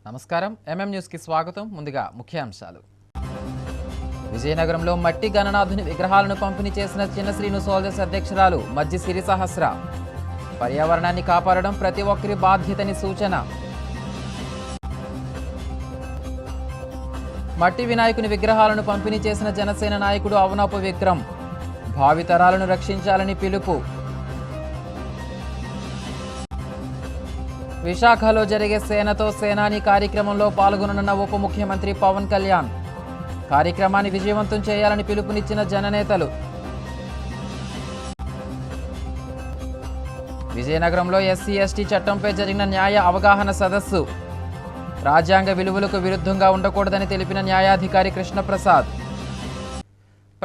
నమస్కారం MM news కి స్వాగతం. ముందుగా ముఖ్యాంశాలు. విజయనగరంలో మట్టి గణనాథుని విగ్రహాలను పంపిణీ చేసిన చిన్న శ్రీను సోల్జర్స్ అధ్యక్షురాలు మజ్జి సిరి సహస్ర. పర్యావరణాన్ని కాపాడడం ప్రతి ఒక్కరి బాధ్యతని సూచన. మట్టి వినాయకుని విగ్రహాలను పంపిణీ చేసిన జనసేన నాయకుడు అవనాపు విక్రమ్. భావితరాలను రక్షించాలని పిలుపు. విశాఖలో జరిగే సేనతో సేనాని కార్యక్రమంలో పాల్గొననున్న ఉప ముఖ్యమంత్రి పవన్ కళ్యాణ్. కార్యక్రమాన్ని విజయవంతం చేయాలని పిలుపునిచ్చిన జననేతలు. విజయనగరంలో ఎస్సీ/ఎస్టీ చట్టంపై జరిగిన న్యాయ అవగాహన సదస్సు. రాజ్యాంగ విలువలకు విరుద్ధంగా ఉండకూడదని తెలిపిన న్యాయాధికారి కృష్ణప్రసాద్.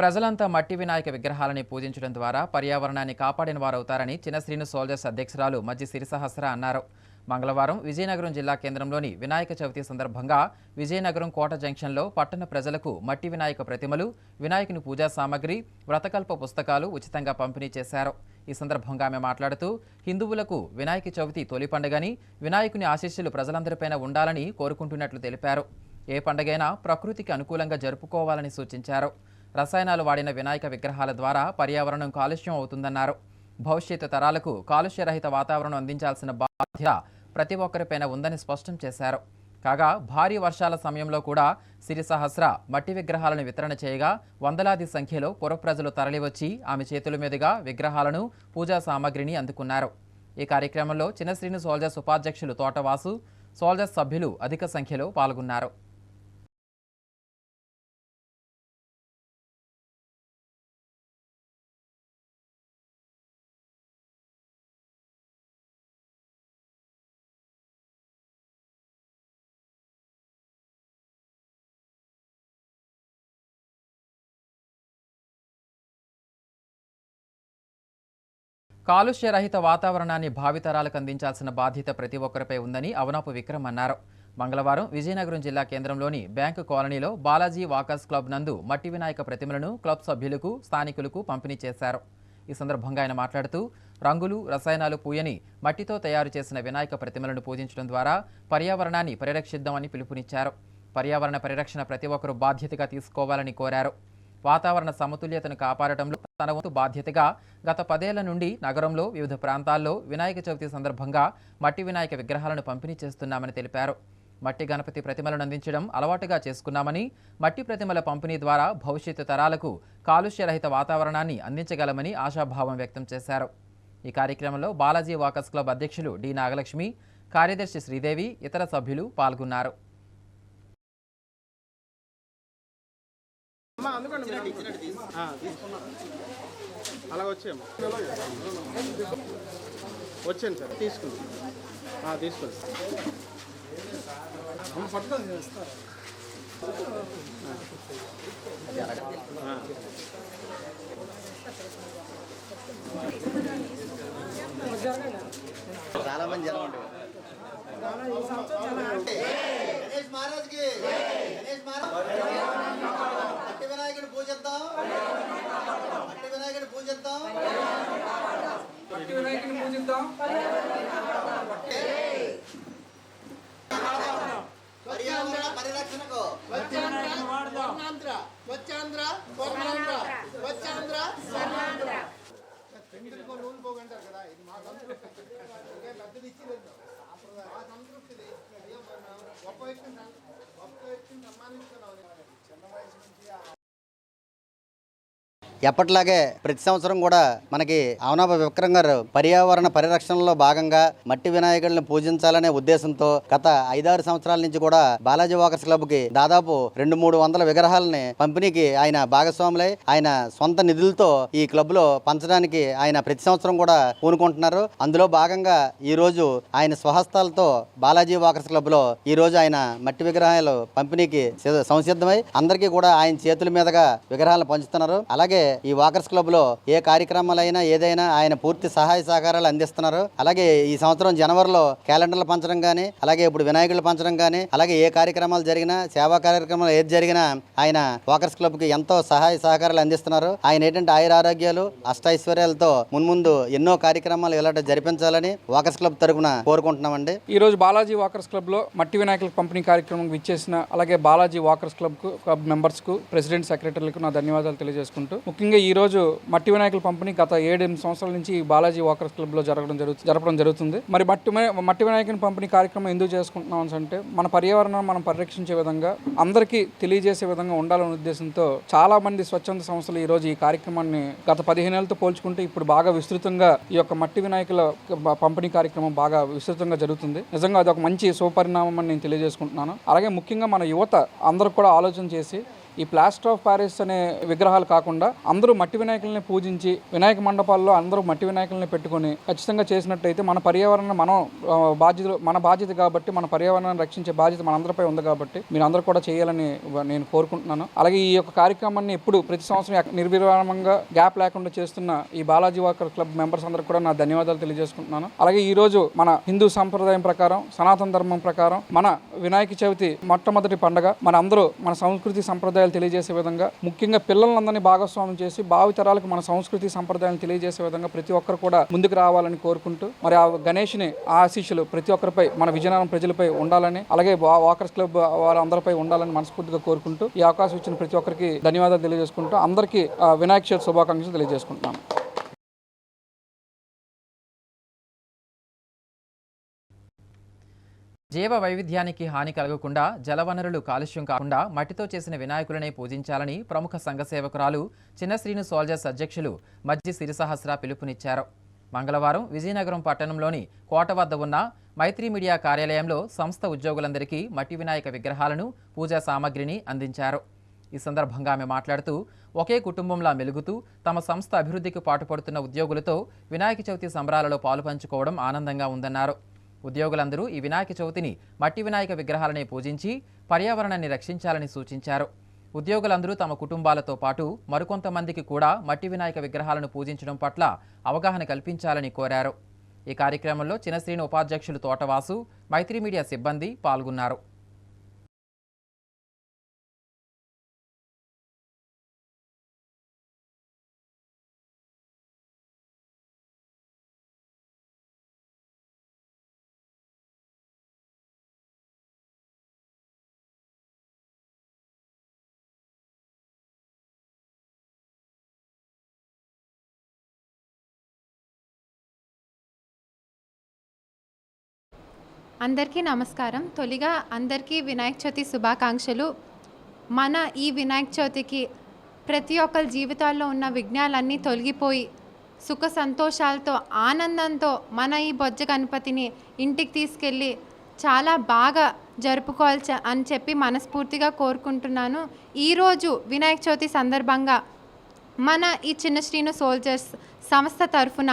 ప్రజలంతా మట్టి వినాయక విగ్రహాలని పూజించడం ద్వారా పర్యావరణాన్ని కాపాడిన వారవుతారని చిన్న శ్రీను సోల్జర్స్ అధ్యక్షురాలు మజ్జి సిరి సహస్ర అన్నారు. మంగళవారం విజయనగరం జిల్లా కేంద్రంలోని వినాయక చవితి సందర్భంగా విజయనగరం కోట జంక్షన్లో పట్టణ ప్రజలకు మట్టి వినాయక ప్రతిమలు, వినాయకుని పూజా సామగ్రి, వ్రతకల్ప పుస్తకాలు ఉచితంగా పంపిణీ చేశారు. ఈ సందర్భంగా ఆమె మాట్లాడుతూ హిందువులకు వినాయక చవితి తొలి పండుగని, వినాయకుని ఆశీస్సులు ప్రజలందరిపైన ఉండాలని కోరుకుంటున్నట్లు తెలిపారు. ఏ పండుగైనా ప్రకృతికి అనుకూలంగా జరుపుకోవాలని సూచించారు. రసాయనాలు వాడిన వినాయక విగ్రహాల ద్వారా పర్యావరణం కాలుష్యం అవుతుందన్నారు. భవిష్యత్తు తరాలకు కాలుష్యరహిత వాతావరణం అందించాల్సిన బాధ్యత ప్రతి ఒక్కరిపైన ఉందని స్పష్టం చేశారు. కాగా భారీ వర్షాల సమయంలో కూడా సిరి సహస్ర మట్టి విగ్రహాలను వితరణ చేయగా వందలాది సంఖ్యలో పుర ప్రజలు తరలివచ్చి ఆమె చేతుల మీదుగా విగ్రహాలను, పూజా సామగ్రిని అందుకున్నారు. ఈ కార్యక్రమంలో చిన్న శ్రీను సోల్జర్స్ ఉపాధ్యక్షులు తోటవాసు, సోల్జర్స్ సభ్యులు అధిక సంఖ్యలో పాల్గొన్నారు. కాలుష్య రహిత వాతావరణాన్ని భావితరాలకు అందించాల్సిన బాధ్యత ప్రతి ఒక్కరిపై ఉందని అవనాపు విక్రమ్ అన్నారు. మంగళవారం విజయనగరం జిల్లా కేంద్రంలోని బ్యాంకు కాలనీలో బాలాజీ వాకర్స్ క్లబ్ నందు మట్టి వినాయక ప్రతిమలను క్లబ్ సభ్యులకు, స్థానికులకు పంపిణీ చేశారు. ఈ సందర్భంగా ఆయన మాట్లాడుతూ రంగులు, రసాయనాలు పూయని మట్టితో తయారు చేసిన వినాయక ప్రతిమలను పూజించడం ద్వారా పర్యావరణాన్ని పరిరక్షిద్దామని పిలుపునిచ్చారు. పర్యావరణ పరిరక్షణ ప్రతి ఒక్కరూ బాధ్యతగా తీసుకోవాలని కోరారు. వాతావరణ సమతుల్యతను కాపాడటంలో తన వంతు బాధ్యతగా గత 10 ఏళ్ల నుండి నగరంలో వివిధ ప్రాంతాల్లో వినాయక చవితి సందర్భంగా మట్టి వినాయక విగ్రహాలను పంపిణీ చేస్తున్నామని తెలిపారు. మట్టి గణపతి ప్రతిమలను అందించడం అలవాటుగా చేసుకున్నామని, మట్టి ప్రతిమల పంపిణీ ద్వారా భవిష్యత్తు తరాలకు కాలుష్యరహిత వాతావరణాన్ని అందించగలమని ఆశాభావం వ్యక్తం చేశారు. ఈ కార్యక్రమంలో బాలాజీ వాకర్స్ క్లబ్ అధ్యక్షులు డి నాగలక్ష్మి, కార్యదర్శి శ్రీదేవి, ఇతర సభ్యులు పాల్గొన్నారు. అలా వచ్చాము వచ్చాను సార్ తీసుకుంది తీసుకోండి పట్టుకొని చాలా మంది జనం ఉంటారు. మట్టి వినాయకుడి పూజిద్దాం, మట్టి వినాయకుడి పూజిద్దాం, మట్టి వినాయకుడిని పూజిద్దాం. పర్యావరణ పరిరక్షణకు నూనె పోగంటారు కదా, ఇది మా సంతృప్తి. పెద్దది ఇచ్చింది మా సంతృప్తిది. గొప్ప వ్యక్తిని సన్మానిస్తున్నాం. చిన్న వయసు నుంచి ఎప్పట్లాగే ప్రతి సంవత్సరం కూడా మనకి అవనాప విక్రమ్ గారు పర్యావరణ పరిరక్షణలో భాగంగా మట్టి వినాయకుడిని పూజించాలనే ఉద్దేశంతో గత 5-6 సంవత్సరాల నుంచి కూడా బాలాజీ వాకర్స్ క్లబ్కి దాదాపు 200-300 విగ్రహాలని పంపిణీకి ఆయన భాగస్వాములై ఆయన సొంత నిధులతో ఈ క్లబ్లో పంచడానికి ఆయన ప్రతి సంవత్సరం కూడా పూనుకుంటున్నారు. అందులో భాగంగా ఈ రోజు ఆయన స్వహస్తాలతో బాలాజీ వాకర్స్ క్లబ్లో ఈ రోజు ఆయన మట్టి విగ్రహాలు పంపిణీకి సంసిద్ధమై అందరికీ కూడా ఆయన చేతుల మీదుగా విగ్రహాలను పంచుతున్నారు. అలాగే ఈ వాకర్స్ క్లబ్ లో ఏ కార్యక్రమాలైనా ఏదైనా ఆయన పూర్తి సహాయ సహకారాలు అందిస్తున్నారు. అలాగే ఈ సంవత్సరం జనవరిలో క్యాలెండర్లు పంచడం కానీ, అలాగే ఇప్పుడు వినాయకులు పంచడం కానీ, అలాగే ఏ కార్యక్రమాలు జరిగినా, సేవా కార్యక్రమాలు ఏది జరిగినా ఆయన వాకర్స్ క్లబ్ కి ఎంతో సహాయ సహకారాలు అందిస్తున్నారు. ఆయన ఏంటంటే ఆయురారోగ్యాలు అష్టైశ్వర్యాలతో మున్ముందు ఎన్నో కార్యక్రమాలు ఇలాంటి జరిపించాలని వాకర్స్ క్లబ్ తరఫున కోరుకుంటున్నామండి. ఈ రోజు బాలాజీ వాకర్స్ క్లబ్ లో మట్టి వినాయకుల పంపిణీ కార్యక్రమం విచ్చేసిన అలాగే బాలాజీ వాకర్స్ క్లబ్ మెంబర్స్ కు, ప్రెసిడెంట్, సెక్రటరీలకు నా ధన్యవాదాలు తెలియజేసుకుంటూ, ముఖ్యంగా ఈ రోజు మట్టి వినాయకుల పంపిణీ గత 7-8 సంవత్సరాల నుంచి బాలాజీ వాకర్స్ క్లబ్ లో జరపడం జరుగుతుంది. మరి మట్టి వినాయకుని పంపిణీ కార్యక్రమం ఎందుకు చేసుకుంటున్నాం అంటే మన పర్యావరణాన్ని మనం పరిరక్షించే విధంగా, అందరికీ తెలియజేసే విధంగా ఉండాలనే ఉద్దేశంతో చాలా మంది స్వచ్ఛంద సంస్థలు ఈ రోజు ఈ కార్యక్రమాన్ని గత 15 ఏళ్లతో పోల్చుకుంటే ఇప్పుడు బాగా విస్తృతంగా ఈ యొక్క మట్టి వినాయకుల పంపిణీ కార్యక్రమం బాగా విస్తృతంగా జరుగుతుంది. నిజంగా అది ఒక మంచి శుభపరిణామం అని నేను తెలియజేసుకుంటున్నాను. అలాగే ముఖ్యంగా మన యువత అందరూ కూడా ఆలోచన చేసి ఈ ప్లాస్టర్ ఆఫ్ ప్యారిస్ అనే విగ్రహాలు కాకుండా అందరూ మట్టి వినాయకుల్ని పూజించి వినాయక మండపాల్లో అందరూ మట్టి వినాయకుల్ని పెట్టుకొని ఖచ్చితంగా చేసినట్టయితే మన పర్యావరణం మన బాధ్యత కాబట్టి, మన పర్యావరణాన్ని రక్షించే బాధ్యత మనందరిపై ఉంది కాబట్టి మీరు అందరూ కూడా చేయాలని నేను కోరుకుంటున్నాను. అలాగే ఈ యొక్క కార్యక్రమాన్ని ఎప్పుడు ప్రతి సంవత్సరం నిర్విరామంగా గ్యాప్ లేకుండా చేస్తున్న ఈ బాలాజీ వాకర్ క్లబ్ మెంబర్స్ అందరూ కూడా నా ధన్యవాదాలు తెలియజేసుకుంటున్నాను. అలాగే ఈ రోజు మన హిందూ సంప్రదాయం ప్రకారం, సనాతన ధర్మం ప్రకారం మన వినాయక చవితి మొట్టమొదటి పండుగ. మన అందరూ మన సంస్కృతి సంప్రదాయం తెలియజేసే విధంగా, ముఖ్యంగా పిల్లలందరినీ భాగస్వామ్యం చేసి భావితరాలకు మన సంస్కృతి సంప్రదాయాలను తెలియజేసే విధంగా ప్రతి ఒక్కరు కూడా ముందుకు రావాలని కోరుకుంటూ, మరి ఆ గణేష్ని ఆశీస్సులు ప్రతి ఒక్కరిపై, మన విజయనగరం ప్రజలపై ఉండాలని, అలాగే వాకర్స్ క్లబ్ వారందరిపై ఉండాలని మనస్ఫూర్తిగా కోరుకుంటూ, ఈ అవకాశం ఇచ్చిన ప్రతి ఒక్కరికి ధన్యవాదాలు తెలియజేసుకుంటూ అందరికీ వినాయక చవితి శుభాకాంక్షలు తెలియజేసుకుంటున్నాను. జీవ వైవిధ్యానికి హాని కలగకుండా, జలవనరులు కాలుష్యం కాకుండా మట్టితో చేసిన వినాయకులనే పూజించాలని ప్రముఖ సంఘ సేవకురాలు చిన్నశ్రీను సోల్జర్స్ అధ్యక్షులు మజ్జి సిరిసహస్ర పిలుపునిచ్చారు. మంగళవారం విజయనగరం పట్టణంలోని కోట వద్ద ఉన్న మైత్రి మీడియా కార్యాలయంలో సంస్థ ఉద్యోగులందరికీ మట్టి వినాయక విగ్రహాలను, పూజా సామగ్రిని అందించారు. ఈ సందర్భంగా ఆమె మాట్లాడుతూ, ఒకే కుటుంబంలా మెలుగుతూ తమ సంస్థ అభివృద్ధికి పాటుపడుతున్న ఉద్యోగులతో వినాయక చవితి సంబరాలలో పాలుపంచుకోవడం ఆనందంగా ఉందన్నారు. ఉద్యోగులందరూ ఈ వినాయక చవితిని మట్టి వినాయక విగ్రహాలనే పూజించి పర్యావరణాన్ని రక్షించాలని సూచించారు. ఉద్యోగులందరూ తమ కుటుంబాలతో పాటు మరికొంతమందికి కూడా మట్టి వినాయక విగ్రహాలను పూజించడం పట్ల అవగాహన కల్పించాలని కోరారు. ఈ కార్యక్రమంలో చిన్నశ్రీని ఉపాధ్యక్షులు తోటవాసు, మైత్రి మీడియా సిబ్బంది పాల్గొన్నారు. అందరికీ నమస్కారం. తొలిగా అందరికీ వినాయక చవితి శుభాకాంక్షలు. మన ఈ వినాయక చవితికి ప్రతి ఒక్కరి జీవితాల్లో ఉన్న విఘ్నాలన్నీ తొలగిపోయి సుఖ సంతోషాలతో, ఆనందంతో మన ఈ బొజ్జ గణపతిని ఇంటికి తీసుకెళ్ళి చాలా బాగా జరుపుకోవాలి అని చెప్పి మనస్ఫూర్తిగా కోరుకుంటున్నాను. ఈరోజు వినాయక చవితి సందర్భంగా మన ఈ చిన్న శ్రీను సోల్జర్స్ సంస్థ తరఫున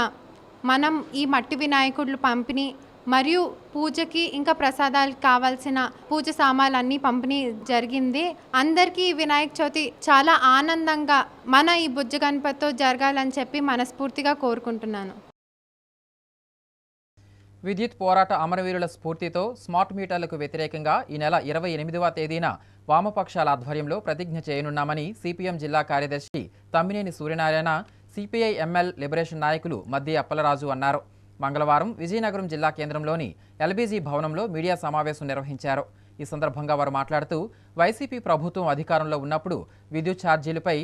మనం ఈ మట్టి వినాయకుడు పంపిణీ మరియు పూజకి ఇంకా ప్రసాదాలకు కావాల్సిన పూజ సామాన్లన్నీ పంపిణీ జరిగింది. అందరికీ వినాయక చవితి చాలా ఆనందంగా మన ఈ బుజ్జ గణపతితో జరగాలని చెప్పి మనస్ఫూర్తిగా కోరుకుంటున్నాను. విద్యుత్ పోరాట అమరవీరుల స్ఫూర్తితో స్మార్ట్ మీటర్లకు వ్యతిరేకంగా ఈ నెల 28వ తేదీన వామపక్షాల ఆధ్వర్యంలో ప్రతిజ్ఞ చేయనున్నామని సిపిఎం జిల్లా కార్యదర్శి Tammineni Suryanarayana, CPI ML liberation నాయకులు మద్ది అప్పలరాజు అన్నారు. మంగళవారం విజయనగరం జిల్లా కేంద్రంలోని ఎల్బీజీ భవనంలో మీడియా సమావేశం నిర్వహించారు. ఈ సందర్భంగా వారు మాట్లాడుతూ, వైసీపీ ప్రభుత్వం అధికారంలో ఉన్నప్పుడు విద్యుత్ ఛార్జీలపై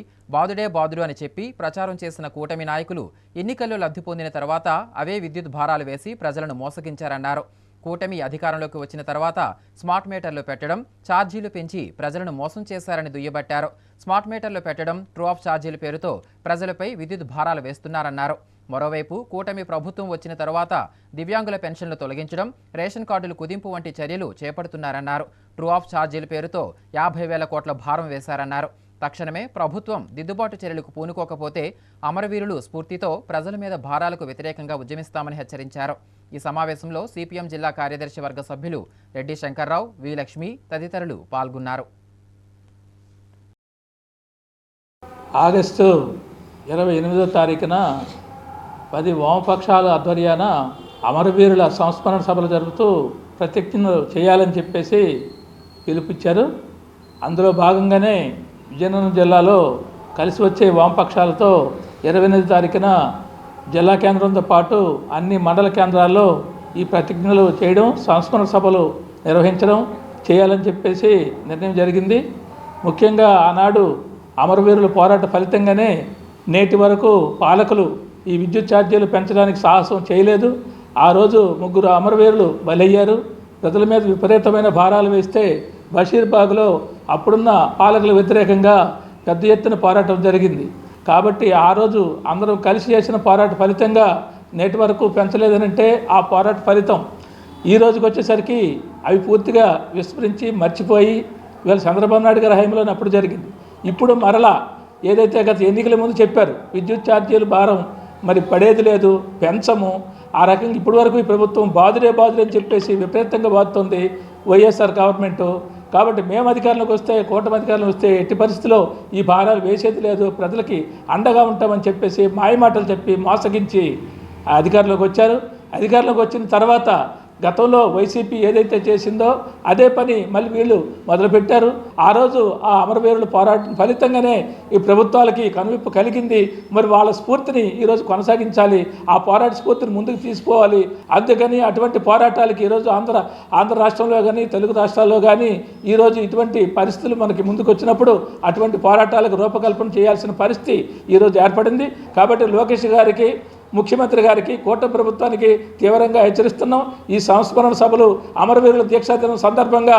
బాదుడు అని చెప్పి ప్రచారం చేసిన కూటమి నాయకులు ఎన్నికల్లో లబ్ధి పొందిన తర్వాత అవే విద్యుత్ భారాలు వేసి ప్రజలను మోసగించారన్నారు. కూటమి అధికారంలోకి వచ్చిన తర్వాత స్మార్ట్ మీటర్లు పెట్టడం, ఛార్జీలు పెంచి ప్రజలను మోసం చేశారని దుయ్యబట్టారు. స్మార్ట్ మీటర్లు పెట్టడం, ట్రూ ఆఫ్ ఛార్జీల పేరుతో ప్రజలపై విద్యుత్ భారాలు వేస్తున్నారన్నారు. మరోవైపు కూటమి ప్రభుత్వం వచ్చిన తర్వాత దివ్యాంగుల పెన్షన్లు తొలగించడం, రేషన్ కార్డులు కుదింపు వంటి చర్యలు చేపడుతున్నారన్నారు. ట్రూ ఆఫ్ ఛార్జీల పేరుతో 50,000 కోట్ల భారం వేశారన్నారు. తక్షణమే ప్రభుత్వం దిద్దుబాటు చర్యలకు పూనుకోకపోతే అమరవీరులు స్ఫూర్తితో ప్రజల మీద భారాలకు వ్యతిరేకంగా ఉద్యమిస్తామని హెచ్చరించారు. ఈ సమావేశంలో సిపిఎం జిల్లా కార్యదర్శి వర్గ సభ్యులు రెడ్డి శంకర్రావు, వి లక్ష్మి తదితరులు పాల్గొన్నారు. ఆగస్టు 28వ తారీఖున 10 వామపక్షాల ఆధ్వర్యాన అమరవీరుల సంస్మరణ సభలు జరుపుతూ ప్రతిజ్ఞ చేయాలని చెప్పేసి పిలుపుచ్చారు. అందులో భాగంగానే విజయనగరం జిల్లాలో కలిసి వచ్చే వామపక్షాలతో 28వ తారీఖున జిల్లా కేంద్రంతో పాటు అన్ని మండల కేంద్రాల్లో ఈ ప్రతిజ్ఞలు చేయడం, సంస్మరణ సభలు నిర్వహించడం చేయాలని చెప్పేసి నిర్ణయం జరిగింది. ముఖ్యంగా ఆనాడు అమరవీరుల పోరాట ఫలితంగానే నేటి వరకు పాలకులు ఈ విద్యుత్ ఛార్జీలు పెంచడానికి సాహసం చేయలేదు. ఆ రోజు 3 అమరవీరులు బలయ్యారు. ప్రజల మీద విపరీతమైన భారాలు వేస్తే బషీర్బాగ్లో అప్పుడున్న పాలకుల వ్యతిరేకంగా పెద్ద ఎత్తున పోరాటం జరిగింది. కాబట్టి ఆ రోజు అందరం కలిసి చేసిన పోరాట ఫలితంగా నేటి వరకు పెంచలేదనంటే ఆ పోరాట ఫలితం ఈ రోజుకి వచ్చేసరికి అవి పూర్తిగా విస్మరించి మర్చిపోయి ఇవాళ చంద్రబాబు నాయుడు గారి హయాంలోనే అప్పుడు జరిగింది. ఇప్పుడు మరలా ఏదైతే గత ఎన్నికల ముందు చెప్పారు విద్యుత్ ఛార్జీలు భారం మరి పడేది లేదు, పెంచము, ఆ రకంగా ఇప్పటి వరకు ఈ ప్రభుత్వం బాదులే అని చెప్పేసి విపరీతంగా బాదుతుంది వైఎస్ఆర్ గవర్నమెంటు. కాబట్టి మేము అధికారంలోకి వస్తే, కూటమి అధికారంలోకి వస్తే ఎట్టి పరిస్థితిలో ఈ భారాలు వేసేది లేదు, ప్రజలకి అండగా ఉంటామని చెప్పేసి మాయమాటలు చెప్పి మోసగించి అధికారంలోకి వచ్చారు. అధికారంలోకి వచ్చిన తర్వాత గతంలో వైసీపీ ఏదైతే చేసిందో అదే పని మళ్ళీ వీళ్ళు మొదలుపెట్టారు. ఆ రోజు ఆ అమరవీరుల పోరాటం ఫలితంగానే ఈ ప్రభుత్వాలకి కనువిప్పు కలిగింది. మరి వాళ్ళ స్ఫూర్తిని ఈరోజు కొనసాగించాలి, ఆ పోరాట స్ఫూర్తిని ముందుకు తీసుకోవాలి. అందుకని అటువంటి పోరాటాలకి ఈరోజు ఆంధ్ర రాష్ట్రంలో కానీ తెలుగు రాష్ట్రాల్లో కానీ ఈరోజు ఇటువంటి పరిస్థితులు మనకి ముందుకు వచ్చినప్పుడు అటువంటి పోరాటాలకు రూపకల్పన చేయాల్సిన పరిస్థితి ఈరోజు ఏర్పడింది. కాబట్టి లోకేష్ గారికి, ముఖ్యమంత్రి గారికి, కూటమి ప్రభుత్వానికి తీవ్రంగా హెచ్చరిస్తున్నాం. ఈ సంస్మరణ సభలు అమరవీరుల దీక్షా దినం సందర్భంగా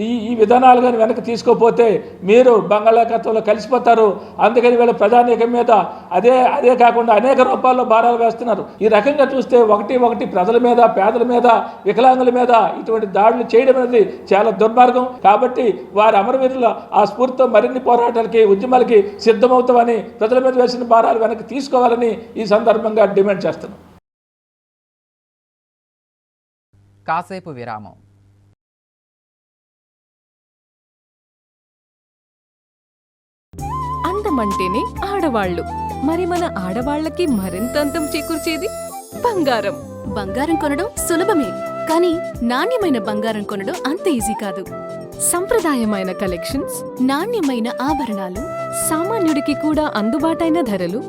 ఈ విధానాలు కానీ వెనక్కి తీసుకోపోతే మీరు బంగాళాఖాతంలో కలిసిపోతారు. అందుకని వీళ్ళ ప్రజానీకం మీద అదే కాకుండా అనేక రూపాల్లో భారాలు వేస్తున్నారు. ఈ రకంగా చూస్తే ఒకటి ప్రజల మీద, పేదల మీద, వికలాంగుల మీద ఇటువంటి దాడులు చేయడం అనేది చాలా దుర్మార్గం. కాబట్టి వారి అమరవీరుల ఆ స్ఫూర్తితో మరిన్ని పోరాటాలకి, ఉద్యమాలకి సిద్ధమవుతామని, ప్రజల మీద వేసిన భారాలు వెనక్కి తీసుకోవాలని ఈ సందర్భంగా డిమాండ్ చేస్తున్నాం. కాసేపు విరామం. అందమంటేనే ఆడవాళ్ళు, మరి మన ఆడవాళ్ళకి మరింత అందం చేకూర్చేది బంగారం. బంగారం కొనడం సులభమే, కానీ నాణ్యమైన బంగారం కొనడం అంత ఈజీ కాదు. సంప్రదాయమైన కలెక్షన్స్, నాణ్యమైన ఆభరణాలు, సామాన్యుడికి కూడా అందుబాటైన ధరలు,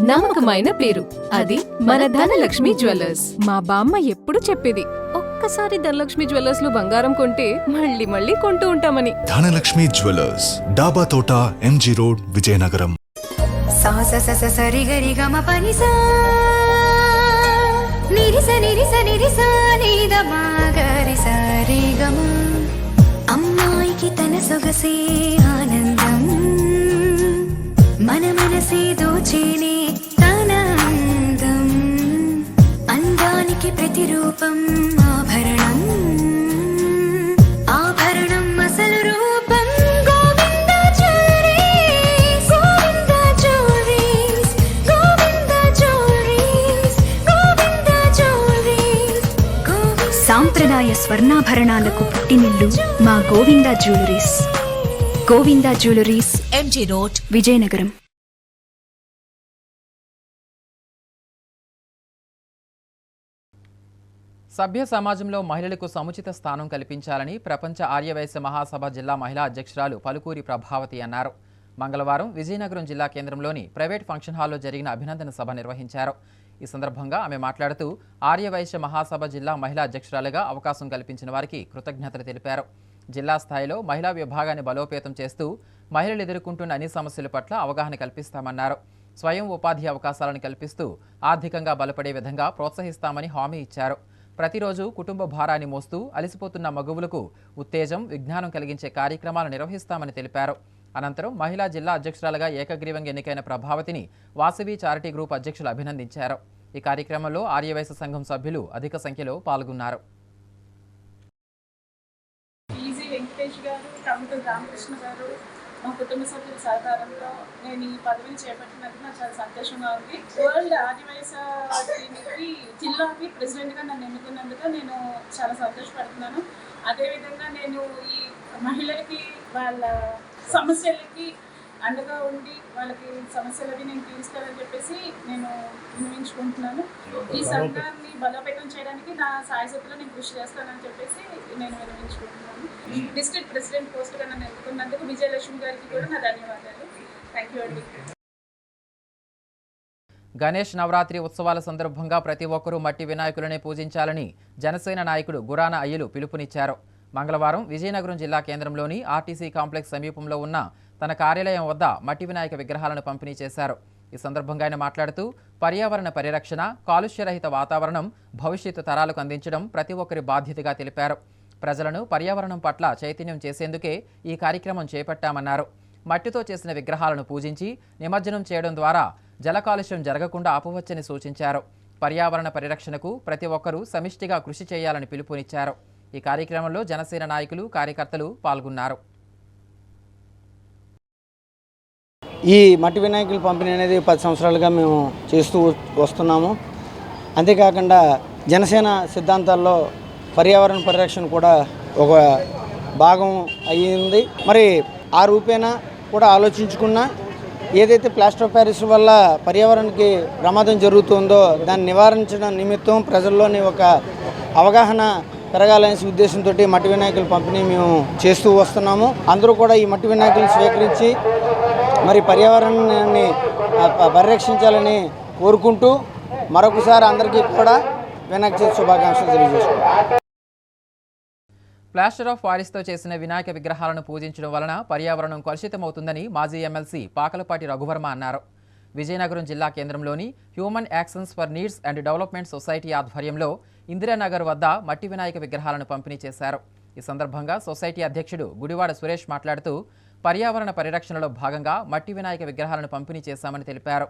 నమ్మకమైన పేరు, అది మన ధనలక్ష్మి జ్యువెలర్స్. మా బామ్మ ఎప్పుడు చెప్పేది, ఒక్కసారి ధనలక్ష్మి జ్యువెలర్స్ లో బంగారం కొంటే మళ్ళీ మళ్ళీ కొంటూ ఉంటామని. ధనలక్ష్మి జ్యువెలర్స్, డాబా తోట, ఎంజీ రోడ్, విజయనగరం. అమ్మాయికి తన సొగసే ఆనందం, మన మనసే దోచేనే తన అందం, అందానికి ప్రతిరూపం ఆభరణం, ఆభరణం అసలు రూపం Govinda jewelleries, Govinda jewelleries, Govinda jewelleries, Govinda jewelleries. సాంప్రదాయ స్వర్ణాభరణాలకు పుట్టినిల్లు మా Govinda jewelleries. Govinda jewelleries, MG road, Vizianagaram. సభ్య సమాజంలో మహిళలకు సముచిత స్థానం కల్పించాలని ప్రపంచ ఆర్యవైశ్య మహాసభ జిల్లా మహిళా అధ్యక్షురాలు పలుకూరి ప్రభావతి అన్నారు. మంగళవారం విజయనగరం జిల్లా కేంద్రంలోని ప్రైవేట్ ఫంక్షన్ హాల్లో జరిగిన అభినందన సభ నిర్వహించారు. ఈ సందర్భంగా ఆమె మాట్లాడుతూ ఆర్యవైశ్య మహాసభ జిల్లా మహిళా అధ్యక్షురాలుగా అవకాశం కల్పించిన వారికి కృతజ్ఞతలు తెలిపారు. జిల్లా స్థాయిలో మహిళా విభాగాన్ని బలోపేతం చేస్తూ మహిళలు ఎదుర్కొంటున్న అన్ని సమస్యల పట్ల అవగాహన కల్పిస్తామన్నారు. స్వయం ఉపాధి అవకాశాలను కల్పిస్తూ ఆర్థికంగా బలపడే విధంగా ప్రోత్సహిస్తామని హామీ ఇచ్చారు. ప్రతిరోజు కుటుంబ భారాన్ని మోస్తూ అలసిపోతున్న మగువులకు ఉత్తేజం, విజ్ఞానం కలిగించే కార్యక్రమాలు నిర్వహిస్తామని తెలిపారు. అనంతరం మహిళా జిల్లా అధ్యక్షురాలుగా ఏకగ్రీవంగా ఎన్నికైన ప్రభావతిని వాసవి చారిటీ గ్రూప్ అధ్యక్షులు అభినందించారు. ఈ కార్యక్రమంలో ఆర్యవైశ్య సంఘం సభ్యులు అధిక సంఖ్యలో పాల్గొన్నారు. రామకృష్ణ గారు, మా కుటుంబ సభ్యుల సహకారంతో నేను ఈ పదవిని చేపట్టినందుకు నాకు చాలా సంతోషంగా ఉంది. వరల్డ్ ఆర్యవైశ్య జిల్లాకి ప్రెసిడెంట్గా నన్ను ఎన్నుకున్నందుకు నేను చాలా సంతోషపడుతున్నాను. అదేవిధంగా నేను ఈ మహిళలకి వాళ్ళ సమస్యలకి అండగా ఉండి వాళ్ళకి సమస్యలవి నేను తీరుస్తానని చెప్పేసి నేను వినియోగించుకుంటున్నాను. ఈ సంఘాన్ని బలోపేతం చేయడానికి నా సాయశక్తిలో నేను కృషి చేస్తానని చెప్పేసి నేను వినియోగించుకుంటున్నాను. డిస్ట్రిక్ట్ ప్రెసిడెంట్ పోస్ట్గా నన్ను ఎన్నుకున్నందుకు విజయలక్ష్మి గారికి కూడా నా ధన్యవాదాలు. థ్యాంక్ యూ అండి. గణేష్ నవరాత్రి ఉత్సవాల సందర్భంగా ప్రతి ఒక్కరూ మట్టి వినాయకులనే పూజించాలని జనసేన నాయకుడు గురాన అయ్యలు పిలుపునిచ్చారు. మంగళవారం విజయనగరం జిల్లా కేంద్రంలోని ఆర్టీసీ కాంప్లెక్స్ సమీపంలో ఉన్న తన కార్యాలయం వద్ద మట్టి వినాయక విగ్రహాలను పంపిణీ చేశారు. ఈ సందర్భంగా ఆయన మాట్లాడుతూ పర్యావరణ పరిరక్షణ, కాలుష్యరహిత వాతావరణం భవిష్యత్తు తరాలకు అందించడం ప్రతి ఒక్కరి బాధ్యతగా తెలిపారు. ప్రజలను పర్యావరణం పట్ల చైతన్యం చేసేందుకే ఈ కార్యక్రమం చేపట్టామన్నారు. మట్టితో చేసిన విగ్రహాలను పూజించి నిమజ్జనం చేయడం ద్వారా జల కాలుష్యం జరగకుండా ఆపవచ్చని సూచించారు. పర్యావరణ పరిరక్షణకు ప్రతి ఒక్కరూ సమిష్టిగా కృషి చేయాలని పిలుపునిచ్చారు. ఈ కార్యక్రమంలో జనసేన నాయకులు, కార్యకర్తలు పాల్గొన్నారు. ఈ మట్టి వినాయకుల పంపిణీ అనేది 10 సంవత్సరాలుగా మేము చేస్తూ వస్తున్నాము. అంతేకాకుండా జనసేన సిద్ధాంతాల్లో పర్యావరణ పరిరక్షణ కూడా ఒక భాగం అయ్యింది. మరి ఆ రూపేణ కూడా ఆలోచించుకున్నా ఏదైతే ప్లాస్టర్ ఆఫ్ ప్యారిస్ వల్ల పర్యావరణానికి ప్రమాదం జరుగుతుందో దాన్ని నివారించడం నిమిత్తం ప్రజల్లోని ఒక అవగాహన పెరగాలనే ఉద్దేశంతో మట్టి వినాయకుల పంపిణీ మేము చేస్తూ వస్తున్నాము. అందరూ కూడా ఈ మట్టి వినాయకులు స్వీకరించి మరి పర్యావరణాన్ని పరిరక్షించాలని కోరుకుంటూ మరొకసారి అందరికీ కూడా వినాయక చవితి శుభాకాంక్షలు తెలియజేసుకుంటాం. ప్లాస్టర్ ఆఫ్ ప్యారిస్తో చేసిన వినాయక విగ్రహాలను పూజించడం వలన పర్యావరణం కలుషితమవుతుందని మాజీ ఎమ్మెల్సీ పాకలపాటి రఘువర్మ అన్నారు. విజయనగరం జిల్లా కేంద్రంలోని human actions for needs and development society ఆధ్వర్యంలో ఇందిరానగర్ వద్ద మట్టి వినాయక విగ్రహాలను పంపిణీ చేశారు. ఈ సందర్భంగా సొసైటీ అధ్యక్షుడు గుడివాడ సురేష్ మాట్లాడుతూ పర్యావరణ పరిరక్షణలో భాగంగా మట్టి వినాయక విగ్రహాలను పంపిణీ చేశామని తెలిపారు.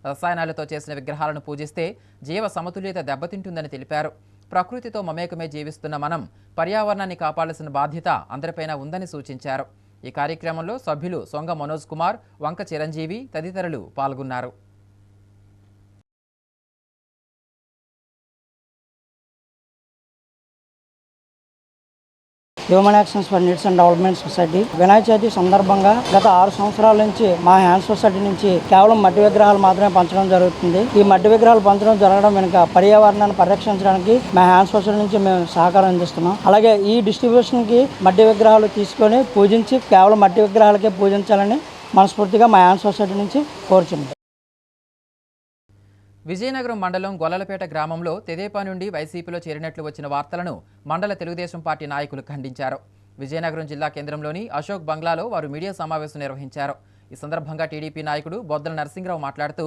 రసాయనాలతో చేసిన విగ్రహాలను పూజిస్తే జీవ సమతుల్యత దెబ్బతింటుందని తెలిపారు. ప్రకృతితో మమేకమే జీవిస్తున్న మనం పర్యావరణాన్ని కాపాడాల్సిన బాధ్యత అందరిపైన ఉందని సూచించారు. ఈ కార్యక్రమంలో సభ్యులు సొంగ మనోజ్ కుమార్, వంక చిరంజీవి తదితరులు పాల్గొన్నారు. Human actions for needs and development society Vinayaka Chavithi సందర్భంగా గత 6 సంవత్సరాల నుంచి మా హ్యాండ్ సొసైటీ నుంచి కేవలం మట్టి విగ్రహాలు మాత్రమే పంచడం జరుగుతుంది. ఈ మట్టి విగ్రహాలు పంచడం జరగడం వెనుక పర్యావరణాన్ని పరిరక్షించడానికి మా హ్యాండ్ సొసైటీ నుంచి మేము సహకారం అందిస్తున్నాం. అలాగే ఈ డిస్ట్రిబ్యూషన్కి మట్టి విగ్రహాలు తీసుకొని పూజించి కేవలం మట్టి విగ్రహాలకే పూజించాలని మనస్ఫూర్తిగా మా హ్యాండ్ సొసైటీ నుంచి కోరుచున్నాం. విజయనగరం మండలం గొల్లలపేట గ్రామంలో తెదేపా నుండి వైసీపీలో చేరినట్లు వచ్చిన వార్తలను మండల తెలుగుదేశం పార్టీ నాయకులు ఖండించారు. విజయనగరం జిల్లా కేంద్రంలోని అశోక్ బంగ్లాలో వారు మీడియా సమావేశం నిర్వహించారు. ఈ సందర్భంగా టీడీపీ నాయకుడు బొద్దల నరసింహరావు మాట్లాడుతూ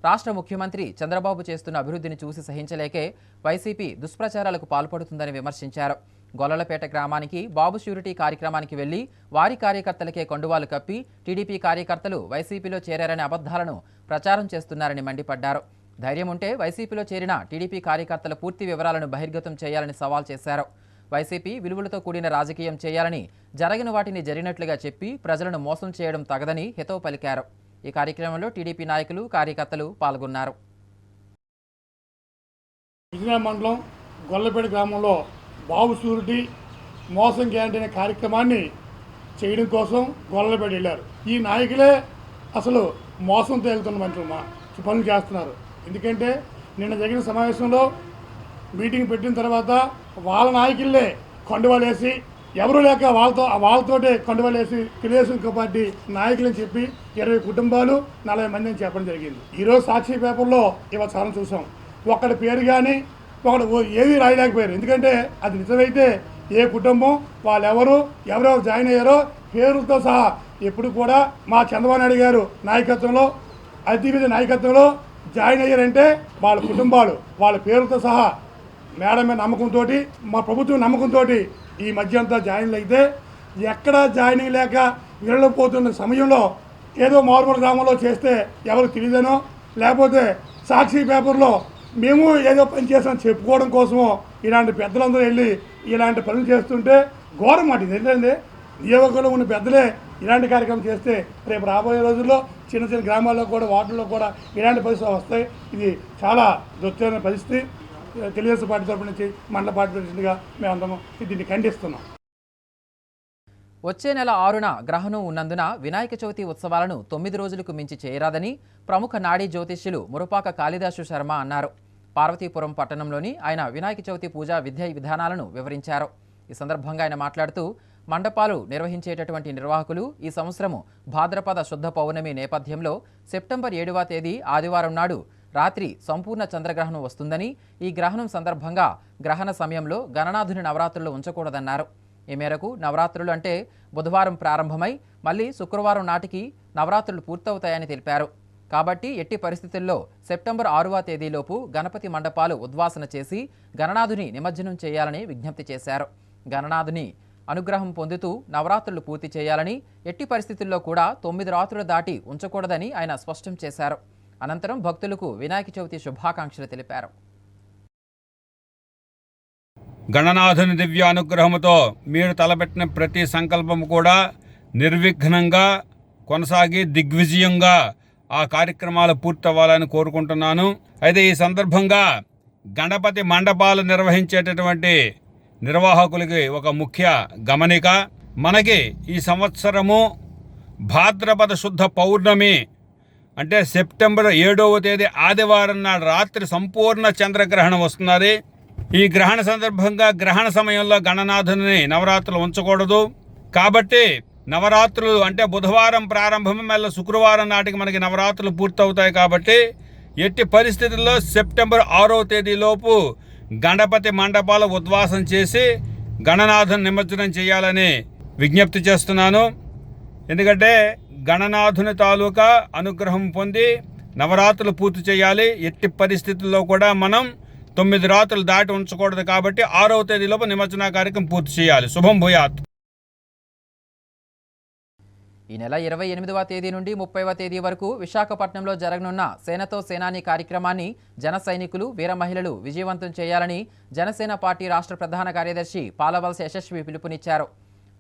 రాష్ట్ర ముఖ్యమంత్రి చంద్రబాబు చేస్తున్న అభివృద్ధిని చూసి సహించలేకే వైసీపీ దుష్ప్రచారాలకు పాల్పడుతుందని విమర్శించారు. గొల్లలపేట గ్రామానికి బాబు ష్యూరిటీ కార్యక్రమానికి వెళ్లి వారి కార్యకర్తలకే కండువాలు కప్పి టీడీపీ కార్యకర్తలు వైసీపీలో చేరారనే అబద్ధాలను ప్రచారం చేస్తున్నారని మండిపడ్డారు. ధైర్యం ఉంటే వైసీపీలో చేరిన టీడీపీ కార్యకర్తల పూర్తి వివరాలను బహిర్గతం చేయాలని సవాల్ చేశారు. వైసీపీ విలువలతో కూడిన రాజకీయం చేయాలని, జరిగిన వాటిని జరిగినట్లుగా చెప్పి ప్రజలను మోసం చేయడం తగదని హితవు పలికారు. ఈ కార్యక్రమంలో టీడీపీ నాయకులు, కార్యకర్తలు పాల్గొన్నారు. విజయనగరం మండలం గొల్లపేట గ్రామంలో బాబు షూరిటీ మోసం గ్యారంటీ అనే కార్యక్రమాన్ని చేయడం కోసం గొల్లపేట వెళ్ళారు. ఈ నాయకులే అసలు మోసంతో వెళ్తున్న మనుషులు పనులు చేస్తున్నారు. ఎందుకంటే నిన్న జరిగిన సమావేశంలో మీటింగ్ పెట్టిన తర్వాత వాళ్ళ నాయకులే కండువాలేసి ఎవరు లేక వాళ్ళతోటే కండువాలేసి తెలుగుదేశం పార్టీ నాయకులని చెప్పి 20 కుటుంబాలు 40 మంది అని చెప్పడం జరిగింది. ఈరోజు సాక్షి పేపర్లో ఇవాళ చాలా చూసాం. ఒకటి పేరు కానీ ఒకటి ఏది రాయలేకపోయారు. ఎందుకంటే అది నిజమైతే ఏ కుటుంబం వాళ్ళెవరు ఎవరెవరు జాయిన్ అయ్యారో పేరులతో సహా ఎప్పుడు కూడా మా చంద్రబాబు నాయుడు గారు నాయకత్వంలో అతివిధ నాయకత్వంలో జాయిన్ అయ్యారంటే వాళ్ళ కుటుంబాలు వాళ్ళ పేరుతో సహా మేడం మీద నమ్మకంతో, మా ప్రభుత్వం నమ్మకంతో ఈ మధ్య అంతా జాయిన్ అయితే ఎక్కడా జాయినింగ్ లేక వెళ్ళిపోతున్న సమయంలో ఏదో మారుమూల గ్రామంలో చేస్తే ఎవరు తెలియదనో లేకపోతే సాక్షి పేపర్లో మేము ఏదో పని చేసాం చెప్పుకోవడం కోసమో ఇలాంటి పెద్దలందరూ వెళ్ళి ఇలాంటి పనులు చేస్తుంటే ఘోరం మాట. ఇది ఏంటంటే నియోజకవర్గంలో ఉన్న పెద్దలే ఇలాంటి కార్యక్రమం చేస్తే రేపు రాబోయే రోజుల్లో చిన్న చిన్న గ్రామాల్లో కూడా వార్డుల్లో కూడా ఇలాంటి పరిస్థితులు వస్తాయి. ఇది చాలా దుఃఖమైన పరిస్థితి. తెలుగుదేశం పార్టీ తరఫు నుంచి మండల పార్టీ ప్రెసిడెంట్గా మేమందరం దీన్ని ఖండిస్తున్నాం. వచ్చే నెల 6న గ్రహణం ఉన్నందున వినాయక చవితి ఉత్సవాలను 9 రోజులకు మించి చేయరాదని ప్రముఖ నాడీ జ్యోతిష్యులు మురపాక కాళిదాసు శర్మ అన్నారు. పార్వతీపురం పట్టణంలోని ఆయన వినాయక చవితి పూజా విధి విధానాలను వివరించారు. ఈ సందర్భంగా ఆయన మాట్లాడుతూ మండపాలు నిర్వహించేటటువంటి నిర్వాహకులు ఈ సంవత్సరము భాద్రపద శుద్ధ పౌర్ణమి నేపథ్యంలో సెప్టెంబర్ 7వ తేదీ ఆదివారం నాడు రాత్రి సంపూర్ణ చంద్రగ్రహణం వస్తుందని, ఈ గ్రహణం సందర్భంగా గ్రహణ సమయంలో గణనాథుని నవరాత్రులు ఉంచకూడదన్నారు. ఈ మేరకు నవరాత్రులు అంటే బుధవారం ప్రారంభమై మళ్ళీ శుక్రవారం నాటికి నవరాత్రులు పూర్తవుతాయని తెలిపారు. కాబట్టి ఎట్టి పరిస్థితుల్లో సెప్టెంబర్ 6వ తేదీలోపు గణపతి మండపాలు ఉద్వాసన చేసి గణనాథుని నిమజ్జనం చేయాలని విజ్ఞప్తి చేశారు. గణనాథుని అనుగ్రహం పొందుతూ నవరాత్రులు పూర్తి చేయాలని, ఎట్టి పరిస్థితుల్లో కూడా 9 రాత్రులు దాటి ఉంచకూడదని ఆయన స్పష్టం చేశారు. అనంతరం భక్తులకు వినాయక చవితి శుభాకాంక్షలు తెలిపారు. గణనాథుని దివ్య అనుగ్రహంతో మీరు తలపెట్టిన ప్రతి సంకల్పం కూడా నిర్విఘ్నంగా కొనసాగి దిగ్విజయంగా ఆ కార్యక్రమాలు పూర్తవ్వాలని కోరుకుంటున్నాను. అయితే ఈ సందర్భంగా గణపతి మండపాలు నిర్వహించేటటువంటి నిర్వాహకులకి ఒక ముఖ్య గమనిక, మనకి ఈ సంవత్సరము భాద్రపద శుద్ధ పౌర్ణమి అంటే సెప్టెంబర్ 7వ తేదీ ఆదివారం నాడు రాత్రి సంపూర్ణ చంద్రగ్రహణం వస్తున్నది. ఈ గ్రహణ సందర్భంగా గ్రహణ సమయంలో గణనాథుని నవరాత్రులు ఉంచకూడదు. కాబట్టి నవరాత్రులు అంటే బుధవారం ప్రారంభం మళ్ళీ శుక్రవారం నాటికి మనకి నవరాత్రులు పూర్తవుతాయి. కాబట్టి ఎట్టి పరిస్థితుల్లో సెప్టెంబర్ 6వ తేదీలోపు గణపతి మండపాలు ఉద్వాసం చేసి గణనాథుని నిమజ్జనం చేయాలని విజ్ఞప్తి చేస్తున్నాను. ఎందుకంటే గణనాథుని తాలూకా అనుగ్రహం పొంది నవరాత్రులు పూర్తి చేయాలి. ఎట్టి పరిస్థితుల్లో కూడా మనం 9 రాత్రులు దాటి ఉంచకూడదు. కాబట్టి 6వ తేదీలోపు నిమజ్జన కార్యక్రమం పూర్తి చేయాలి. శుభం భూయాత్. ఈ నెల 28వ తేదీ నుండి 30వ తేదీ వరకు విశాఖపట్నంలో జరగనున్న సేనతో సేనాని కార్యక్రమాన్ని జన సైనికులు, వీర మహిళలు విజయవంతం చేయాలని జనసేన పార్టీ రాష్ట్ర ప్రధాన కార్యదర్శి పాలవలస యశస్వి పిలుపునిచ్చారు.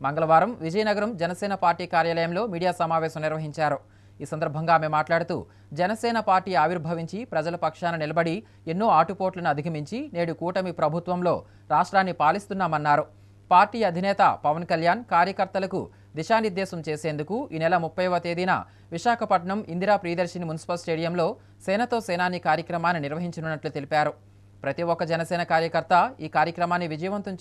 మంగళవారం విజయనగరం జనసేన పార్టీ కార్యాలయంలో మీడియా సమావేశం నిర్వహించారు. ఈ సందర్భంగా ఆమె మాట్లాడుతూ జనసేన పార్టీ ఆవిర్భవించి ప్రజల పక్షాన నిలబడి ఎన్నో ఆటుపోట్లను అధిగమించి నేడు కూటమి ప్రభుత్వంలో రాష్ట్రాన్ని పాలిస్తున్నామన్నారు. పార్టీ అధినేత పవన్ కళ్యాణ్ కార్యకర్తలకు దిశానిర్దేశం చేసేందుకు ఈ నెల 30వ తేదీన విశాఖపట్నం ఇందిరా ప్రియదర్శిని మున్సిపల్ స్టేడియంలో సేనతో సేనాని కార్యక్రమాన్ని నిర్వహించనున్నట్లు తెలిపారు. ప్రతి ఒక్క జనసేన కార్యకర్త ఈ కార్యక్రమాన్ని విజయవంతం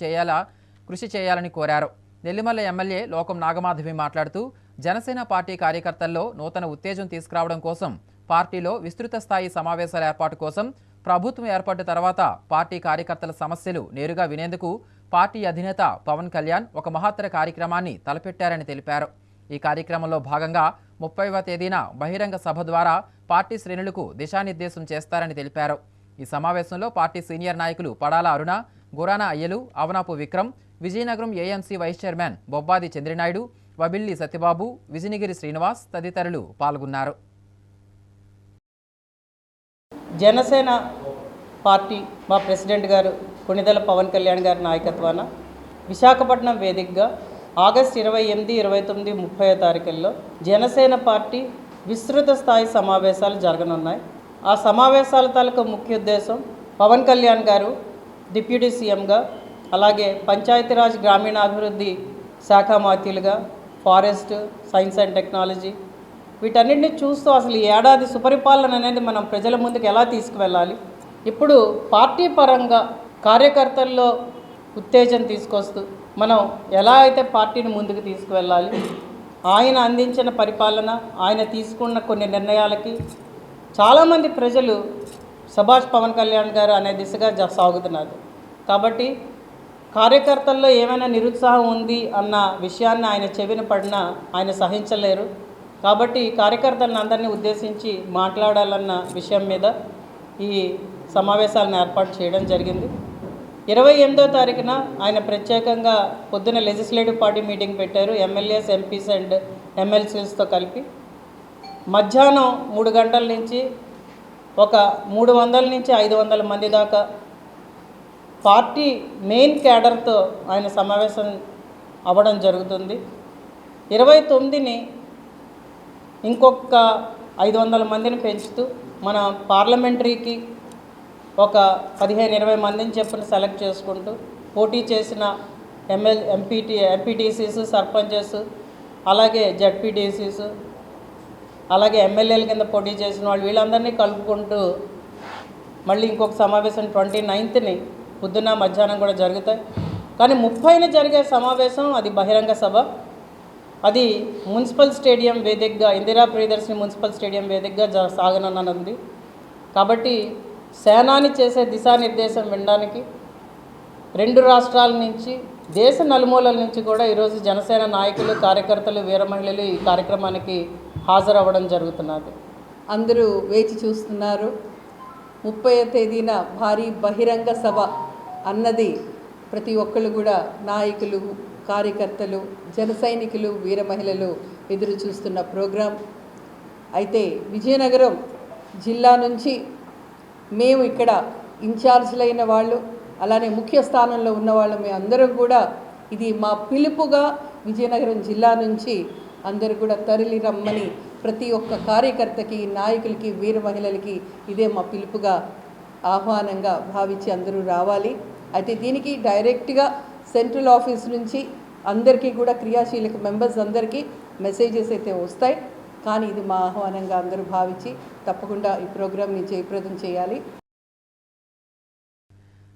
కృషి చేయాలని కోరారు. నెల్లిమల్ల ఎమ్మెల్యే లోకం నాగమాధవి మాట్లాడుతూ జనసేన పార్టీ కార్యకర్తల్లో నూతన ఉత్తేజం తీసుకురావడం కోసం పార్టీలో విస్తృత స్థాయి సమావేశాల ఏర్పాటు కోసం ప్రభుత్వం ఏర్పాటు తర్వాత పార్టీ కార్యకర్తల సమస్యలు నేరుగా వినేందుకు పార్టీ అధినేత పవన్ కళ్యాణ్ ఒక మహత్తర కార్యక్రమాన్ని తలపెట్టారని తెలిపారు. ఈ కార్యక్రమంలో భాగంగా 30వ తేదీన బహిరంగ సభ ద్వారా పార్టీ శ్రేణులకు దిశానిర్దేశం చేస్తారని తెలిపారు. ఈ సమావేశంలో పార్టీ సీనియర్ నాయకులు Padala Aruna, Gurana Ayyalu, Avanapu Vikram, Vizianagaram AMC vice chairman Bobbadi Chandranaidu, Vabilli Satyababu, Vijayanagiri Srinivas తదితరులు పాల్గొన్నారు. జనసేన పార్టీ మా ప్రెసిడెంట్ గారు కొణిదెల పవన్ కళ్యాణ్ గారి నాయకత్వాన విశాఖపట్నం వేదికగా ఆగస్టు 28, 29, 30 తారీఖుల్లో జనసేన పార్టీ విస్తృత స్థాయి సమావేశాలు జరగనున్నాయి. ఆ సమావేశాల తాలూకు ముఖ్య ఉద్దేశం పవన్ కళ్యాణ్ గారు డిప్యూటీ సీఎంగా, అలాగే పంచాయతీరాజ్ గ్రామీణాభివృద్ధి శాఖ మంత్రులుగా, ఫారెస్ట్, సైన్స్ అండ్ టెక్నాలజీ వీటన్నిటిని చూస్తూ అసలు ఈ ఏడాది సుపరిపాలన అనేది మనం ప్రజల ముందుకు ఎలా తీసుకువెళ్ళాలి, ఇప్పుడు పార్టీ పరంగా కార్యకర్తల్లో ఉత్తేజం తీసుకొస్తూ మనం ఎలా అయితే పార్టీని ముందుకు తీసుకువెళ్ళాలి, ఆయన అందించిన పరిపాలన, ఆయన తీసుకున్న కొన్ని నిర్ణయాలకి చాలామంది ప్రజలు సభాష్ పవన్ కళ్యాణ్ గారు అనే దిశగా సాగుతున్నారు. కాబట్టి కార్యకర్తల్లో ఏమైనా నిరుత్సాహం ఉంది అన్న విషయాన్ని ఆయన చెవిన పడినా ఆయన సహించలేరు. కాబట్టి కార్యకర్తలను అందరినీ ఉద్దేశించి మాట్లాడాలన్న విషయం మీద ఈ సమావేశాలను ఏర్పాటు చేయడం జరిగింది. 28వ తారీఖున ఆయన ప్రత్యేకంగా పొద్దున లెజిస్లేటివ్ పార్టీ మీటింగ్ పెట్టారు. ఎమ్మెల్యేస్, ఎంపీస్ అండ్ ఎమ్మెల్సీలతో కలిపి మధ్యాహ్నం 3 గంటల నుంచి ఒక 300 నుంచి 500 మంది దాకా పార్టీ మెయిన్ క్యాడర్తో ఆయన సమావేశం అవ్వడం జరుగుతుంది. 29ని ఇంకొక 500 మందిని పెంచుతూ మన పార్లమెంటరీకి ఒక 15-20 మందిని చెప్పున సెలెక్ట్ చేసుకుంటూ పోటీ చేసిన ఎంపీటీసీస్, సర్పంచెస్, అలాగే జడ్పీటీసీస్, అలాగే ఎమ్మెల్యేల కింద పోటీ చేసిన వాళ్ళు వీళ్ళందరినీ కలుపుకుంటూ మళ్ళీ ఇంకొక సమావేశం 29ని పొద్దున్న మధ్యాహ్నం కూడా జరుగుతాయి. కానీ 30న జరిగే సమావేశం అది బహిరంగ సభ. అది మున్సిపల్ స్టేడియం వేదికగా, ఇందిరా ప్రియదర్శిని మున్సిపల్ స్టేడియం వేదికగా సాగనున్నది. కాబట్టి సేనాని చేసే దిశానిర్దేశం వినడానికి 2 రాష్ట్రాల నుంచి, దేశ నలుమూలల నుంచి కూడా ఈరోజు జనసేన నాయకులు, కార్యకర్తలు, వీర మహిళలు ఈ కార్యక్రమానికి హాజరవ్వడం జరుగుతున్నది. అందరూ వేచి చూస్తున్నారు. 30వ తేదీన భారీ బహిరంగ సభ అన్నది ప్రతి ఒక్కళ్ళు కూడా నాయకులు, కార్యకర్తలు, జన సైనికులు, వీర మహిళలు ఎదురు చూస్తున్న ప్రోగ్రాం. అయితే విజయనగరం జిల్లా నుంచి మేము ఇక్కడ ఇన్ఛార్జ్లైన వాళ్ళు, అలానే ముఖ్య స్థానంలో ఉన్నవాళ్ళు మేము అందరం కూడా ఇది మా పిలుపుగా విజయనగరం జిల్లా నుంచి అందరూ కూడా తరలి రమ్మని ప్రతి ఒక్క కార్యకర్తకి, నాయకులకి, వీర మహిళలకి ఇదే మా పిలుపుగా, ఆహ్వానంగా భావించి అందరూ రావాలి. అయితే దీనికి డైరెక్ట్గా సెంట్రల్ ఆఫీస్ నుంచి అందరికీ కూడా క్రియాశీలక మెంబర్స్ అందరికీ మెసేజెస్ అయితే వస్తాయి. కానీ ఇది మా ఆహ్వానంగా అందరూ భావించి తప్పకుండా ఈ ప్రోగ్రాంని జయప్రదం చేయాలి.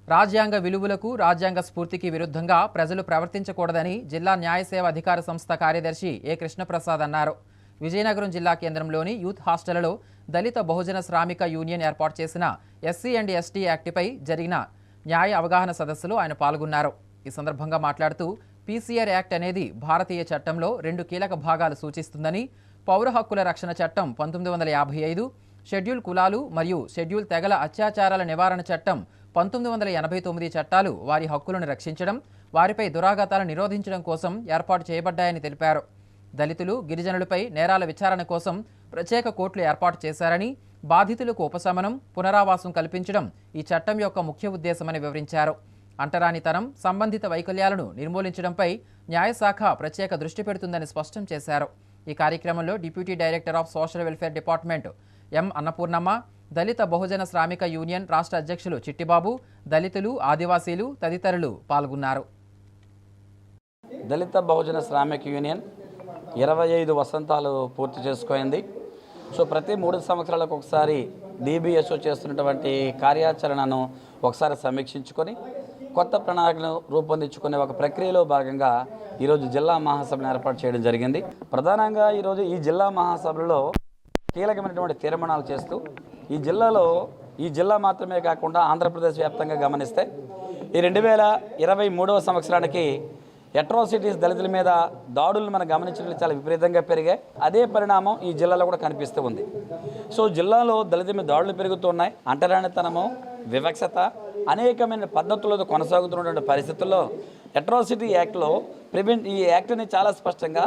రాజ్యాంగ విలువలకు, రాజ్యాంగ స్ఫూర్తికి విరుద్ధంగా ప్రజలు ప్రవర్తించకూడదని జిల్లా న్యాయ సేవ అధికార సంస్థ కార్యదర్శి ఏ కృష్ణప్రసాద్ అన్నారు. విజయనగరం జిల్లా కేంద్రంలోని యూత్ హాస్టళ్లలో దళిత బహుజన శ్రామిక యూనియన్ ఏర్పాటు చేసిన ఎస్సీ అండ్ ఎస్టీ యాక్ట్పై జరిగిన న్యాయ అవగాహన సదస్సులో ఆయన పాల్గొన్నారు. ఈ సందర్భంగా మాట్లాడుతూ పీసీఆర్ యాక్ట్ అనేది భారతీయ చట్టంలో 2 కీలక భాగాలు సూచిస్తుందని, పౌర హక్కుల రక్షణ చట్టం 1955, షెడ్యూల్ కులాలు మరియు షెడ్యూల్ తెగల అత్యాచారాల నివారణ చట్టం 1989 చట్టాలు వారి హక్కులను రక్షించడం, వారిపై దురాఘాతాలను నిరోధించడం కోసం ఏర్పాటు చేయబడ్డాయని తెలిపారు. దళితులు, గిరిజనులపై నేరాల విచారణ కోసం ప్రత్యేక కోర్టులు ఏర్పాటు చేశారని, బాధితులకు ఉపశమనం, పునరావాసం కల్పించడం ఈ చట్టం యొక్క ముఖ్య ఉద్దేశమని వివరించారు. అంటరానితనం, సంబంధిత వైకల్యాలను నిర్మూలించడంపై న్యాయశాఖ ప్రత్యేక దృష్టి పెడుతుందని స్పష్టం చేశారు. ఈ కార్యక్రమంలో deputy director of social welfare department M Annapurnamma, Dalita Bahujana Shramika union రాష్ట్ర అధ్యక్షులు చిట్టిబాబు, దళితులు, ఆదివాసీలు తదితరులు పాల్గొన్నారు. దళిత బహుజన శ్రామిక యూనియన్ 25 వసంతాలు పూర్తి చేసుకుంది. సో ప్రతి 3 సంవత్సరాలకు ఒకసారి డిబిఎస్ఓ చేస్తున్నటువంటి కార్యాచరణను ఒకసారి సమీక్షించుకొని కొత్త ప్రణాళికను రూపొందించుకునే ఒక ప్రక్రియలో భాగంగా ఈరోజు జిల్లా మహాసభను ఏర్పాటు చేయడం జరిగింది. ప్రధానంగా ఈరోజు ఈ జిల్లా మహాసభలో కీలకమైనటువంటి తీర్మానాలు చేస్తూ ఈ జిల్లా మాత్రమే కాకుండా ఆంధ్రప్రదేశ్ వ్యాప్తంగా గమనిస్తే ఈ 2023వ సంవత్సరానికి అట్రాసిటీస్, దళితుల మీద దాడులు మనం గమనించడం చాలా విపరీతంగా పెరిగాయి. అదే పరిణామం ఈ జిల్లాలో కూడా కనిపిస్తూ ఉంది. సో జిల్లాలో దళితుల మీద దాడులు పెరుగుతున్నాయి. అంటరానితనము, వివక్షత అనేకమైన పద్ధతులతో కొనసాగుతున్నటువంటి పరిస్థితుల్లో అట్రాసిటీ యాక్ట్లో ఈ యాక్ట్ని చాలా స్పష్టంగా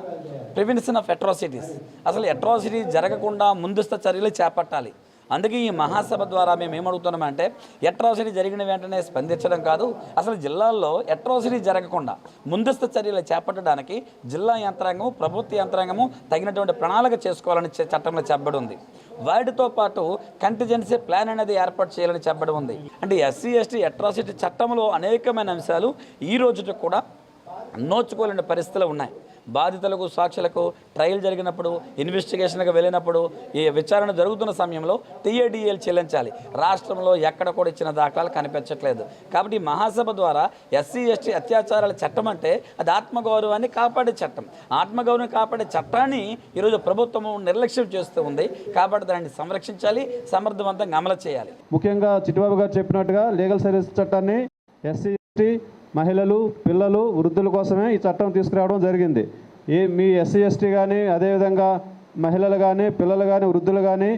ప్రివెన్షన్ ఆఫ్ అట్రాసిటీస్, అసలు అట్రాసిటీ జరగకుండా ముందస్తు చర్యలు చేపట్టాలి. అందుకే ఈ మహాసభ ద్వారా మేము ఏమడుగుతున్నామంటే అట్రాసిటీ జరిగిన వెంటనే స్పందించడం కాదు, అసలు జిల్లాల్లో అట్రాసిటీ జరగకుండా ముందస్తు చర్యలు చేపట్టడానికి జిల్లా యంత్రాంగము, ప్రభుత్వ యంత్రాంగము తగినటువంటి ప్రణాళిక చేసుకోవాలని చట్టంలో చెప్పబడి ఉంది. వాటితో పాటు కంటిజెన్సీ ప్లాన్ అనేది ఏర్పాటు చేయాలని చెప్పబడి ఉంది. అంటే ఎస్సీ ఎస్టీ అట్రాసిటీ చట్టంలో అనేకమైన అంశాలు ఈ రోజుకి కూడా నోచుకోలేని పరిస్థితులు ఉన్నాయి. బాధితులకు, సాక్షులకు ట్రయల్ జరిగినప్పుడు, ఇన్వెస్టిగేషన్కి వెళ్ళినప్పుడు, ఈ విచారణ జరుగుతున్న సమయంలో టీఏడీఏలు చెల్లించాలి. రాష్ట్రంలో ఎక్కడ కూడా ఇచ్చిన దాఖలాలు కనిపించట్లేదు. కాబట్టి ఈ మహాసభ ద్వారా ఎస్సీ ఎస్టీ అత్యాచారాల చట్టం అంటే అది ఆత్మగౌరవాన్ని కాపాడే చట్టం. ఆత్మగౌరవం కాపాడే చట్టాన్ని ఈరోజు ప్రభుత్వం నిర్లక్ష్యం చేస్తూ ఉంది. కాబట్టి దాన్ని సంరక్షించాలి, సమర్థవంతంగా అమలు చేయాలి. ముఖ్యంగా చిట్టిబాబు గారు చెప్పినట్టుగా లీగల్ సర్వీస్ చట్టాన్ని ఎస్సీ ఎస్టీ, మహిళలు, పిల్లలు, వృద్ధుల కోసమే ఈ చట్టం తీసుకురావడం జరిగింది. మీ ఎస్సీ ఎస్టీ కానీ, అదేవిధంగా మహిళలు కానీ, పిల్లలు కానీ, వృద్ధులు కానీ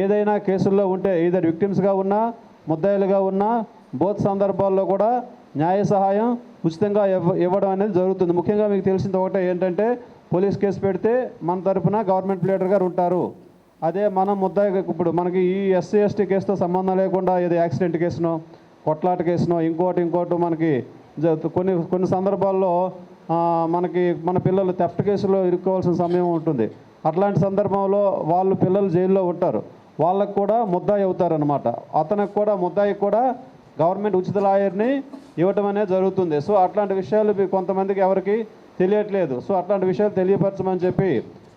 ఏదైనా కేసుల్లో ఉంటే ఈధర్ విక్టిమ్స్గా ఉన్నా, ముద్దాయిలుగా ఉన్నా, బోత్ సందర్భాల్లో కూడా న్యాయ సహాయం ఉచితంగా ఇవ్వడం అనేది జరుగుతుంది. ముఖ్యంగా మీకు తెలిసింది ఒకటే ఏంటంటే, పోలీస్ కేసు పెడితే మన తరఫున గవర్నమెంట్ లీడర్ గారు ఉంటారు. అదే మనం ముద్దాయి, ఇప్పుడు మనకి ఈ ఎస్సీ ఎస్టీ కేసుతో సంబంధం లేకుండా ఏదో యాక్సిడెంట్ కేసునో, కొట్లాట కేసునో, ఇంకోటి మనకి కొన్ని సందర్భాల్లో మనకి మన పిల్లలు థెఫ్ట్ కేసులో ఇరుక్కోవాల్సిన సమయం ఉంటుంది. అట్లాంటి సందర్భంలో వాళ్ళు పిల్లలు జైల్లో ఉంటారు. వాళ్ళకు కూడా ముద్దాయి అవుతారనమాట. అతనికి కూడా ముద్దాయి కూడా గవర్నమెంట్ ఉచిత లాయర్ని ఇవ్వటం అనేది జరుగుతుంది. సో అట్లాంటి విషయాలు కొంతమందికి ఎవరికి తెలియట్లేదు. సో అట్లాంటి విషయాలు తెలియపరచమని చెప్పి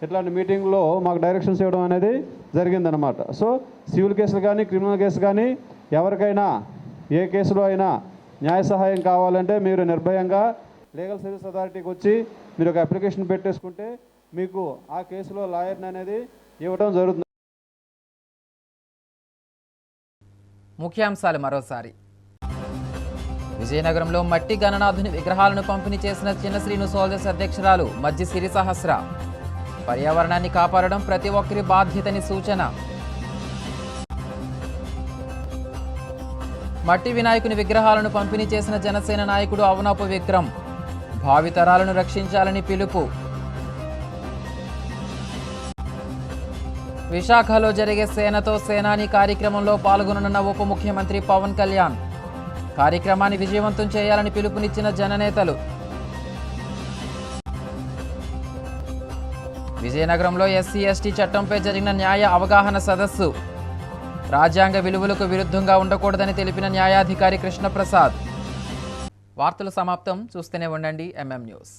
ఇట్లాంటి మీటింగ్లో మాకు డైరెక్షన్స్ ఇవ్వడం అనేది జరిగిందనమాట. సో సివిల్ కేసులు కానీ క్రిమినల్ కేసు కానీ ఎవరికైనా ఏ కేసులో అయినా న్యాయ సహాయం కావాలంటే మీరు నిర్భయంగా లీగల్ సర్వీస్ అథారిటీకి వచ్చి మీరు ఒక అప్లికేషన్ పెట్టేసుకుంటే మీకు ఆ కేసులో లాయర్ని అనేది ఇవ్వడం జరుగుతుంది. ముఖ్యాంశాలు మరోసారి. విజయనగరంలో మట్టి గణనాథుని విగ్రహాలను పంపిణీ చేసిన చిన్న శ్రీను సోల్జర్స్ అధ్యక్షురాలు మజ్జి సిరి సహస్ర. పర్యావరణాన్ని కాపాడడం ప్రతి ఒక్కరి బాధ్యతని సూచన. మట్టి వినాయకుని విగ్రహాలను పంపిణీ చేసిన జనసేన నాయకుడు అవనాపు విక్రమ్. భావితరాలను రక్షించాలని పిలుపు. విశాఖలో జరిగే సేనతో సేనాని కార్యక్రమంలో పాల్గొననున్న ఉప ముఖ్యమంత్రి పవన్ కళ్యాణ్. కార్యక్రమాన్ని విజయవంతం చేయాలని పిలుపునిచ్చిన జననేతలు. విజయనగరంలో ఎస్సీ ఎస్టీ చట్టంపై జరిగిన న్యాయ అవగాహన సదస్సు. రాజ్యాంగ విలువలకు విరుద్ధంగా ఉండకూడదని తెలిపిన న్యాయాధికారి కృష్ణప్రసాద్. వార్తలు సమాప్తం. చూస్తూనే ఉండండి ఎంఎం న్యూస్.